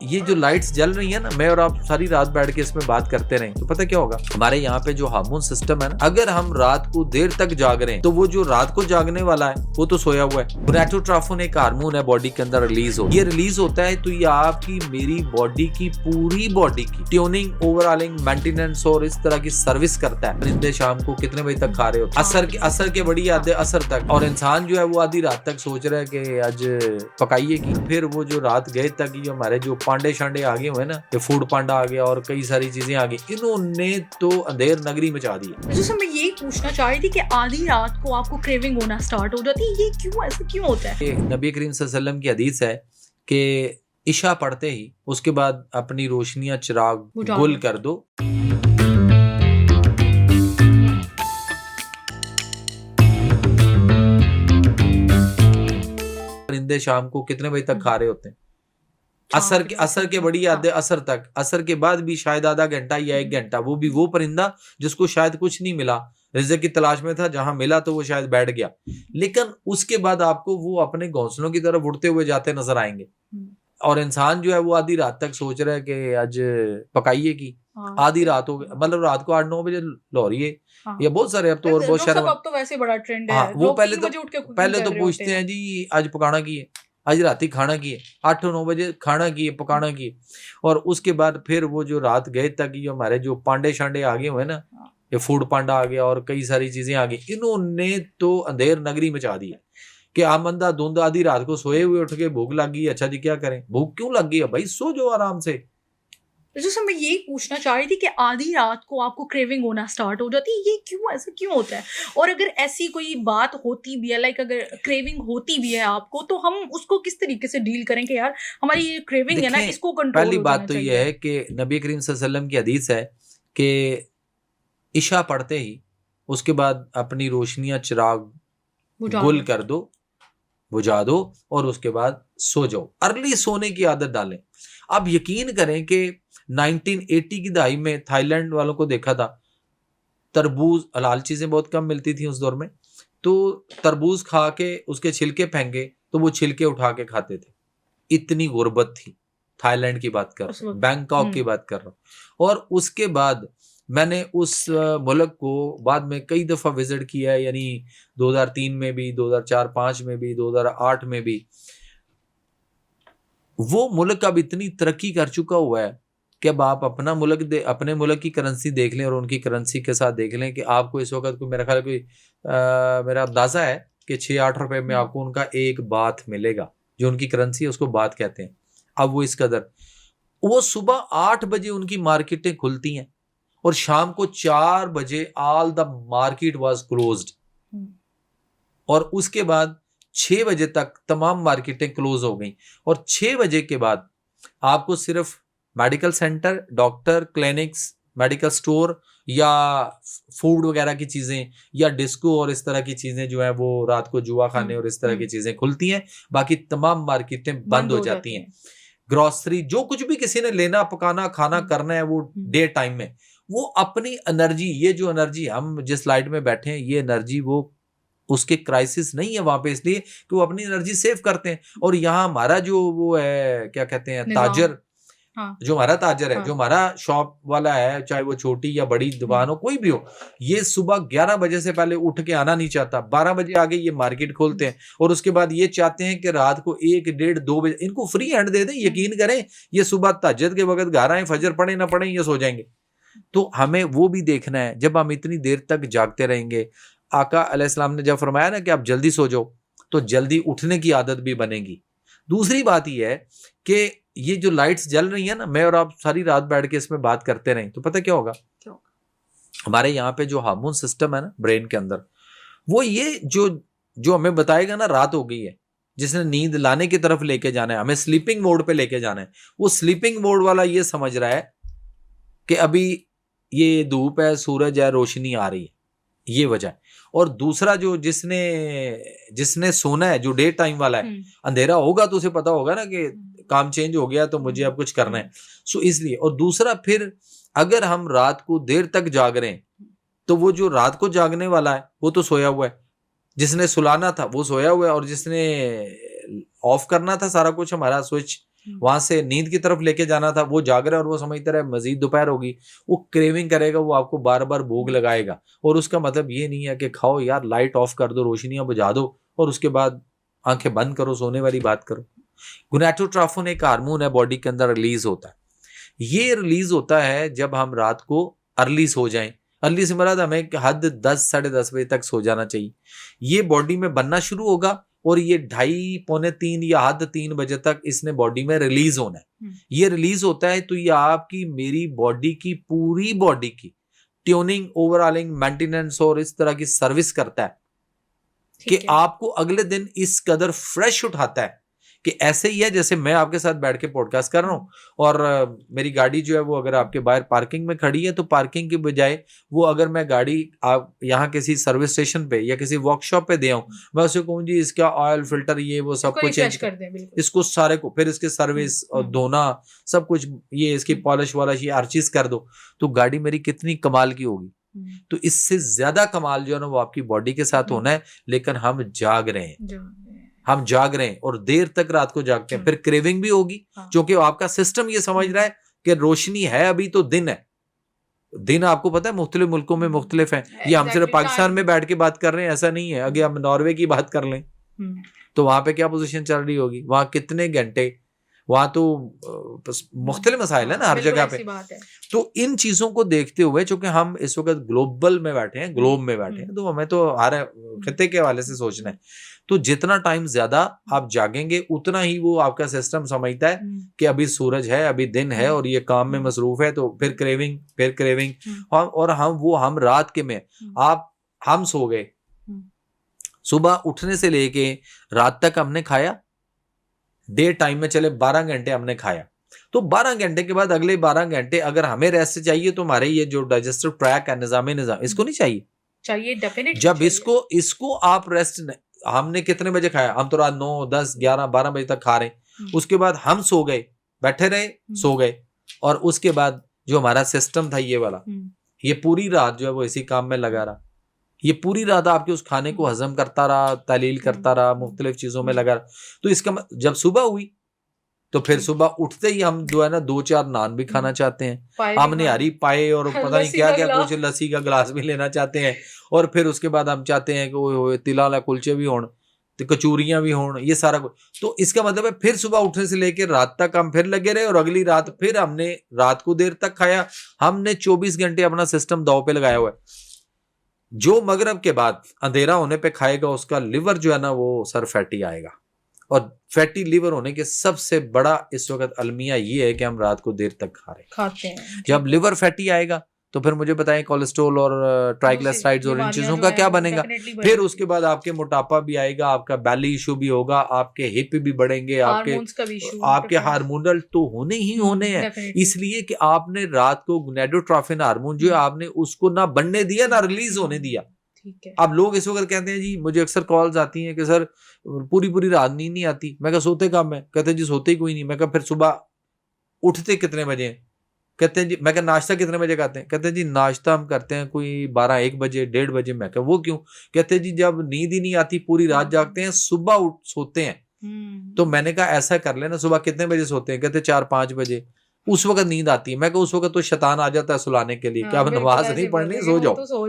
ये जो लाइट्स जल रही है ना, मैं और आप सारी रात बैठ के इसमें बात करते रहें तो पता क्या होगा, हमारे यहाँ पे जो हार्मोन सिस्टम है ना, अगर हम रात को देर तक जाग रहे हैं तो वो जो रात को जागने वाला है वो तो सोया हुआ है। गोनाडोट्रोफिन एक हार्मोन है बॉडी के अंदर रिलीज हो, ये रिलीज होता है तो ये आपकी मेरी बॉडी की पूरी बॉडी की ट्यूनिंग, ओवरऑलिंग, मेंटेनेंस और इस तरह की सर्विस करता है। परिंदे शाम को कितने बजे तक खा रहे हो, असर के बड़ी याद है असर तक, और इंसान जो है वो आधी रात तक सोच रहा है कि आज पकाइए की। फिर वो जो रात गए तक ये हमारे जो पांडे शांडे आगे हुए ना, ये फूड पांडा आ गया और कई सारी चीजें आ गई, इन्होंने तो अंधेर नगरी मचा दी है। जैसे मैं यही पूछना चाह रही थी कि आधी रात को आपको क्रेविंग होना स्टार्ट हो जाती है, ये क्यों, ऐसा क्यों होता है? नबी करीम सल्लल्लाहु अलैहि वसल्लम की हदीस है कि इशा पढ़ते ही उसके बाद अपनी रोशनियां चिराग गुल कर दो। परिंदे शाम को कितने बजे तक खा रहे होते हैं, असर के बड़ी याद है असर तक, असर के बाद भी शायद आधा घंटा या एक घंटा, वो भी वो परिंदा जिसको शायद कुछ नहीं मिला, रिज़्क़ की तलाश में था, जहां मिला तो वो शायद बैठ गया, लेकिन उसके बाद आपको वो अपने घोंसलों की तरफ उड़ते हुए जाते नजर आएंगे। और इंसान जो है वो आधी रात तक सोच रहा है कि आज पकाइए की। आधी रात हो गई, मतलब रात को 8-9 बजे लोहरी है, या बहुत सारे अब तो और बहुत शर्म, अब तो वैसे बड़ा ट्रेंड है। वो पहले तो पूछते हैं जी आज पकाना की है, आज रात ही खाना की है, 8-9 बजे खाना की है, पकाना की है। और उसके बाद फिर वो जो रात गए तक ये हमारे जो पांडे शांडे आगे हुए ना, ये फूड पांडा आ गया और कई सारी चीजें आ गई, इन्होंने तो अंधेर नगरी मचा दी है कि आमंदा धुंध आधी रात को सोए हुए उठ के भूख लग गई, अच्छा जी क्या करें, भूख क्यों लग गई है भाई, सो जाओ आराम से। जैसे मैं यही पूछना चाह रही थी कि आधी रात को आपको क्रेविंग होना स्टार्ट हो जाती है, ये क्यों, ऐसा क्यों होता है? और अगर ऐसी कोई बात होती भी है, लाइक अगर क्रेविंग होती भी है आपको, तो हम उसको किस तरीके से डील करें कि यार हमारी ये क्रेविंग है ना, इसको कंट्रोल पहली बात तो ये है कि नबी करीम सल्लल्लाहु अलैहि वसल्लम की हदीस है कि इशा पढ़ते ही उसके बाद अपनी रोशनियां चिराग गुल कर दो, बुझा दो, और उसके बाद सो जाओ। अर्ली सोने की आदत डालें। आप यकीन करें कि 1980 की दहाई में थाईलैंड वालों को देखा था, तरबूज, हलाल चीजें बहुत कम मिलती थी उस दौर में, तो तरबूज खा के उसके छिलके फेंके तो वो छिलके उठा के खाते थे। इतनी गुर्बत थी। थाईलैंड की बात कर रहा हूँ, बैंकॉक की बात कर रहा हूँ। और उसके बाद मैंने उस मुल्क को बाद में कई दफा विजिट किया है, यानी 2003 में भी, 2004-5 में भी, 2008 में भी। वो मुल्क अब इतनी तरक्की कर चुका हुआ है कि अब आप अपना मुल्क अपने मुल्क की करेंसी देख लें और उनकी करेंसी के साथ देख लें कि आपको इस वक्त कोई, मेरा ख्याल कोई मेरा अंदाजा है कि 6-8 रुपए में आपको उनका एक बात मिलेगा, जो उनकी करेंसी है उसको बात कहते हैं। अब वो इस कदर, वो सुबह 8 बजे उनकी मार्केटें खुलती हैं और शाम को 4 बजे all the market was closed, और उसके बाद 6 बजे तक तमाम मार्केटें क्लोज हो गई। और 6 बजे के बाद आपको सिर्फ medical centre, doctor, clinics, medical store या फूड वगैरह की चीजें या डिस्को और इस तरह की चीजें जो है वो रात को जुआ खाने और इस तरह की चीजें खुलती हैं, बाकी तमाम मार्केटें बंद हो जाती हैं। ग्रोसरी, जो कुछ भी किसी ने लेना, पकाना, खाना करना है वो डे टाइम में, वो अपनी एनर्जी, ये जो एनर्जी हम जिस लाइट में बैठे हैं, ये एनर्जी वो उसके क्राइसिस नहीं है वहां पे, इसलिए कि वो अपनी एनर्जी सेव करते हैं। और यहाँ हमारा जो वो है, क्या कहते हैं, ताजर, जो हमारा ताजर है, जो हमारा शॉप वाला है, चाहे वो छोटी या बड़ी दुकान हो, कोई भी हो, ये सुबह 11 बजे से पहले उठ के आना नहीं चाहता। 12 बजे आगे ये मार्केट खोलते हैं और उसके बाद ये चाहते हैं कि रात को 1-1:30-2 बजे इनको फ्री हैंड दे दें। यकीन करें, ये सुबह तहज्जुद के वक्त घर आए, फजर पढ़े ना पढ़े, ये सो जाएंगे। तो हमें वो भी देखना है, जब हम इतनी देर तक जागते रहेंगे, आका अलैहिस्सलाम ने जब फरमाया ना कि आप जल्दी सो जाओ, तो जल्दी उठने की आदत भी बनेगी। दूसरी बात यह है कि ये जो लाइट्स जल रही है ना, मैं और आप सारी रात बैठ के इसमें बात करते रहें तो पता क्या होगा, हमारे यहाँ पे जो हार्मोन सिस्टम है ना ब्रेन के अंदर, वो ये जो हमें बताएगा ना रात हो गई है, जिसने नींद लाने की तरफ लेके जाना है, हमें स्लीपिंग मोड पे लेके जाना है, वो स्लीपिंग मोड वाला ये समझ रहा है कि अभी ये धूप है, सूरज है, रोशनी आ रही है, ये वजह है। और दूसरा जो जिसने सोना है, जो डे टाइम वाला है, अंधेरा होगा तो उसे पता होगा ना कि काम चेंज हो गया तो मुझे अब कुछ करना है, सो इसलिए। और दूसरा, फिर अगर हम रात को देर तक जाग रहे हैं तो वो जो रात को जागने वाला है वो तो सोया हुआ है, जिसने सुलाना था वो सोया हुआ है, और जिसने ऑफ करना था सारा कुछ, हमारा स्विच वहां से नींद की तरफ लेके जाना था, वो जाग रहा है और वो समझता रहे मजीद दोपहर होगी, वो क्रेविंग करेगा, वो आपको बार बार भूख लगाएगा। और उसका मतलब ये नहीं है कि खाओ यार, लाइट ऑफ कर दो, रोशनियां बुझा दो और उसके बाद आंखें बंद करो, सोने वाली बात करो। गोनाडोट्रोपिन एक हार्मोन है, बॉडी के अंदर रिलीज होता है। ये रिलीज होता है जब हम रात को अर्ली सो जाएं। अर्ली से मराद हमें हद 10 साढ़े 10 बजे तक सो जाना चाहिए। ये बॉडी में बनना शुरू होगा और ये 2:30 पौने 3 या हद 3 बजे तक इसने बॉडी में रिलीज होना है। ये रिलीज होता है तो ये आपकी मेरी बॉडी की पूरी बॉडी की ट्यूनिंग, ओवरऑलिंग, मेंटेनेंस और इस तरह की सर्विस करता है कि आपको अगले दिन इस कदर फ्रेश उठाता है कि ऐसे ही है जैसे मैं आपके साथ बैठ के पॉडकास्ट कर रहा हूँ और मेरी गाड़ी जो है वो अगर आपके बाहर पार्किंग में खड़ी है तो पार्किंग के बजाय वो अगर मैं गाड़ी आप यहाँ किसी सर्विस स्टेशन पे या किसी वर्कशॉप पे दे आऊँ, मैं उसे कहूँ जी इसका ऑयल फिल्टर ये वो सब कुछ चेंज कर दें, इसको सारे को, फिर इसके सर्विस और धोना सब कुछ, ये इसकी पॉलिश वॉलिश ये हर चीज कर दो, तो गाड़ी मेरी कितनी कमाल की होगी। तो इससे ज्यादा कमाल जो है ना वो आपकी बॉडी के साथ होना है। लेकिन हम जाग रहे हैं, हम जाग रहे हैं और देर तक रात को जागते हैं, फिर क्रेविंग भी होगी क्योंकि आपका सिस्टम ये समझ रहा है कि रोशनी है, अभी तो दिन है। दिन आपको पता है मुख्तलिफ मुल्कों में मुख्तलिफ है। ये हम सिर्फ पाकिस्तान में बैठ के बात कर रहे हैं ऐसा नहीं है। अगर हम नॉर्वे की बात कर लें तो वहां पे क्या पोजीशन चल रही होगी, वहां कितने घंटे, वहां तो मुख्तलिफ मसाइल है ना हर जगह पे। तो इन चीजों को देखते हुए चूंकि हम इस वक्त ग्लोबल में बैठे हैं, ग्लोब में बैठे हैं, तो हमें तो हर खिते के हवाले से सोचना है। तो जितना टाइम ज्यादा आप जागेंगे उतना ही वो आपका सिस्टम समझता है कि अभी सूरज है, अभी दिन है और ये काम में मसरूफ है, तो फिर क्रेविंग और हम रात के में हम सो गए, सुबह उठने से लेके रात तक हमने खाया, डे टाइम में चले 12 घंटे हमने खाया, तो 12 घंटे के बाद अगले 12 घंटे अगर हमें रेस्ट चाहिए तो हमारे ये जो डाइजेस्टिव ट्रैक है, निजाम इसको नहीं चाहिए डेफिनेटली। जब इसको आप रेस्ट, हमने कितने बजे खाया, हम तो रात 9 10 11 12 बजे तक खा रहे हैं, उसके बाद हम सो गए, बैठे रहे, सो गए, और उसके बाद जो हमारा सिस्टम था ये वाला, ये पूरी रात जो है वो इसी काम में लगा रहा, ये पूरी रात आपके उस खाने को हजम करता रहा, तालील करता रहा, मुख्तलिफ चीजों में लगा रहा। तो इसका जब सुबह हुई तो फिर सुबह उठते ही हम जो है ना 2-4 नान भी खाना चाहते हैं, हम निहारी पाए और पता नहीं क्या क्या कुछ, लस्सी का गिलास भी लेना चाहते हैं, और फिर उसके बाद हम चाहते हैं कि तिला वाला कुलचे भी हों, तो कचूरियां भी हों, ये सारा कुछ। तो इसका मतलब है फिर सुबह उठने से लेकर रात तक हम फिर लगे रहे और अगली रात फिर हमने रात को देर तक खाया। हमने 24 घंटे अपना सिस्टम दाव पे लगाया हुआ है। जो मगरब के बाद अंधेरा होने पे खाएगा उसका लिवर जो है ना वो सर फैटी आएगा, और फैटी लिवर होने के सबसे बड़ा इस वक्त अलमिया ये है कि हम रात को देर तक खाते हैं। जब लिवर फैटी आएगा तो फिर मुझे बताएं कोलेस्ट्रॉल और ट्राइग्लिसराइड्स और इन चीजों का क्या बनेगा। फिर उसके बाद आपके मोटापा भी आएगा, आपका बैली इशू भी होगा, आपके हिप भी बढ़ेंगे, आपके हार्मोनल तो होने ही होने हैं। इसलिए कि आपने रात को गोनाडोट्रोपिन हार्मोन जो है आपने उसको ना बनने दिया ना रिलीज होने दिया। अब लोग इस वक्त कहते हैं जी, मुझे अक्सर कॉल्स आती हैं कि सर पूरी रात नींद नहीं आती। मैं कहा सोते कब है? कहते हैं जी सोते ही कोई नहीं। मैं कहा फिर सुबह उठते कितने बजे हैं? कहते हैं जी, मैं कहा नाश्ता कितने बजे करते हैं? कहते हैं जी नाश्ता हम करते हैं कोई 12-1 बजे 1:30 बजे। मैं कहा वो क्यों? कहते हैं जी जब नींद ही नहीं आती, पूरी रात जागते हैं, सुबह सोते हैं। तो मैंने कहा ऐसा कर लेना, सुबह कितने बजे सोते हैं? कहते 4-5 बजे। उस वक्त नींद आती है। मैं कहा उस वक्त तो शैतान आ जाता है सुलाने के लिए, क्या नमाज नहीं पढ़नी, सो जाओ।